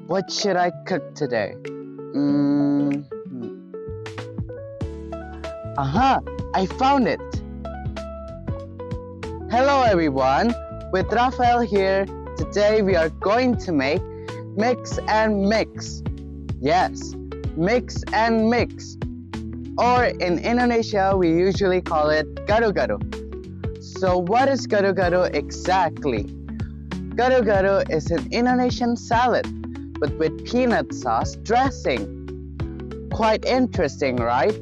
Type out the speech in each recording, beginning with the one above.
What should I cook today? Aha! I found it! Hello everyone! With Rafael here, today we are going to make mix and mix. Yes, mix and mix. Or in Indonesia, we usually call it GADO-GADO. So what is GADO-GADO exactly? GADO-GADO is an Indonesian salad, but with peanut sauce dressing. Quite interesting, right?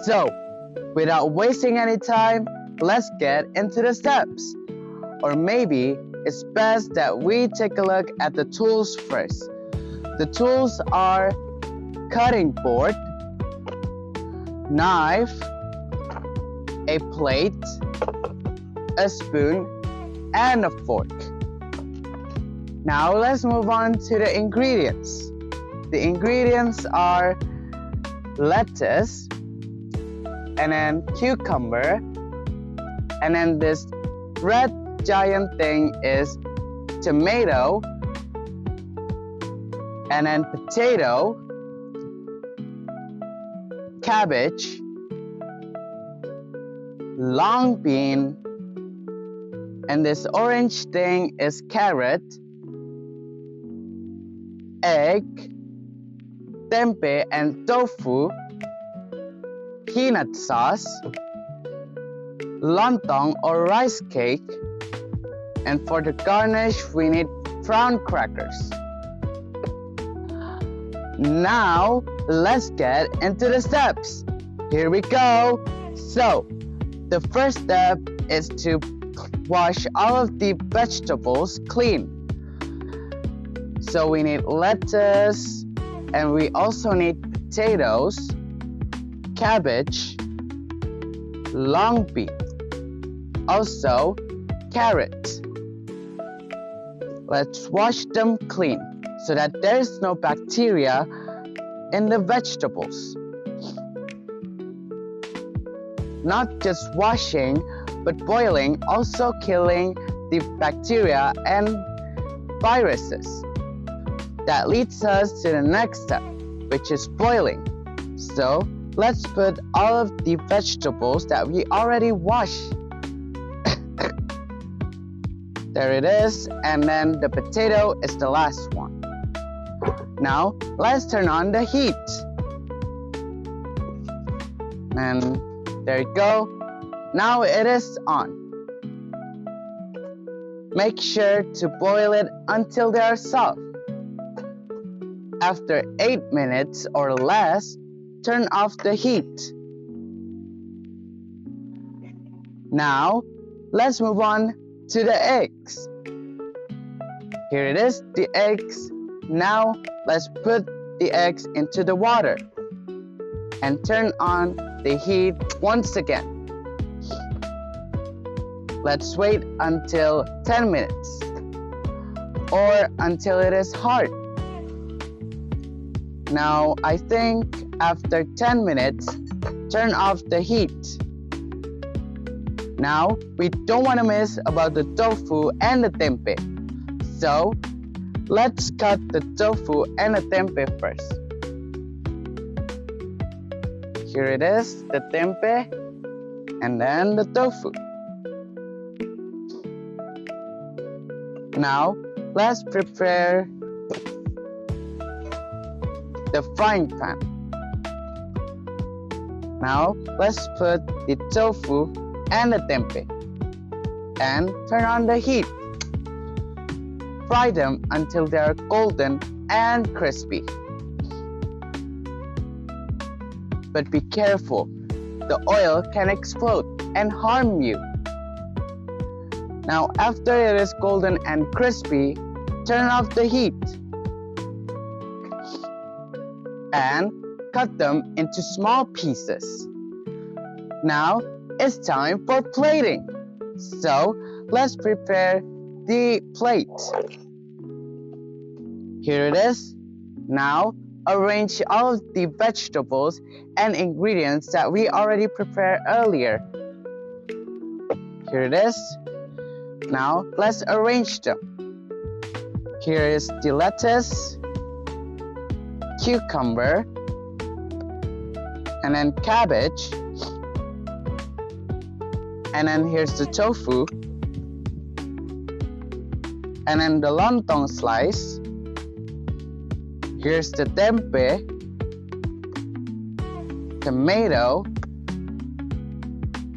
So, without wasting any time, let's get into the steps. Or maybe it's best that we take a look at the tools first. The tools are cutting board, knife, a plate, a spoon, and a fork. Now let's move on to the ingredients. The ingredients are lettuce, and then cucumber, and then this red giant thing is tomato, and then potato, cabbage, long bean, and this orange thing is carrot, egg, tempeh and tofu, peanut sauce, lontong or rice cake, and for the garnish we need brown crackers. Now let's get into the steps. Here we go. So the first step is to wash all of the vegetables clean. So we need lettuce, and we also need potatoes, cabbage, long bean, also carrot. Let's wash them clean so that there is no bacteria in the vegetables. Not just washing, but boiling, also killing the bacteria and viruses. That leads us to the next step, which is boiling. So let's put all of the vegetables that we already washed. There it is, and then the potato is the last one. Now let's turn on the heat. And there you go. Now it is on. Make sure to boil it until they are soft. After 8 minutes or less, turn off the heat. Now, let's move on to the eggs. Here it is, the eggs. Now, let's put the eggs into the water and turn on the heat once again. Let's wait until 10 minutes or until it is hard. Now, I think after 10 minutes, turn off the heat. Now, we don't want to miss about the tofu and the tempeh. So, let's cut the tofu and the tempeh first. Here it is, the tempeh, and then the tofu. Now, let's prepare the frying pan. Now, let's put the tofu and the tempeh and turn on the heat. Fry them until they are golden and crispy. But be careful, the oil can explode and harm you. Now, after it is golden and crispy, turn off the heat and cut them into small pieces. Now, it's time for plating. So, let's prepare the plate. Here it is. Now, arrange all of the vegetables and ingredients that we already prepared earlier. Here it is. Now, let's arrange them. Here is the lettuce, cucumber, and then cabbage. And then here's the tofu. And then the lontong slice. Here's the tempeh, tomato,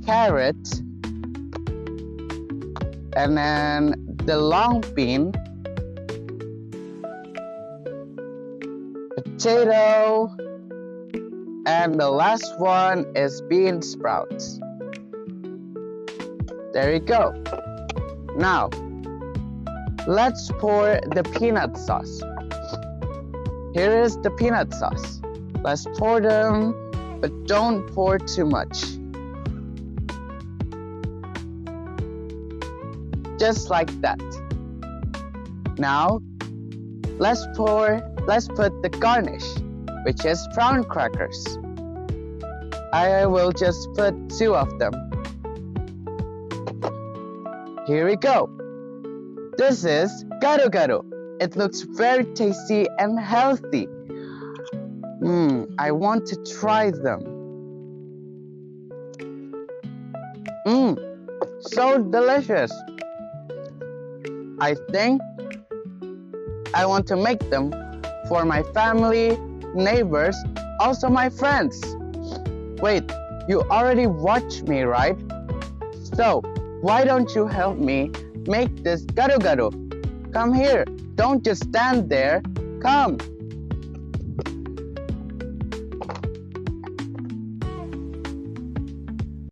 carrot, and then the long bean, potato, and the last one is bean sprouts. There you go. Now, let's pour the peanut sauce. Here is the peanut sauce. Let's pour them, but don't pour too much. Just like that. Now, let's put the garnish, which is brown crackers. I will just put 2 of them. Here we go. This is GADO-GADO. It looks very tasty and healthy. I want to try them. So delicious. I think I want to make them for my family, neighbors, also my friends. Wait, you already watched me, right? So, why don't you help me make this GADO-GADO? Come here, don't just stand there. Come.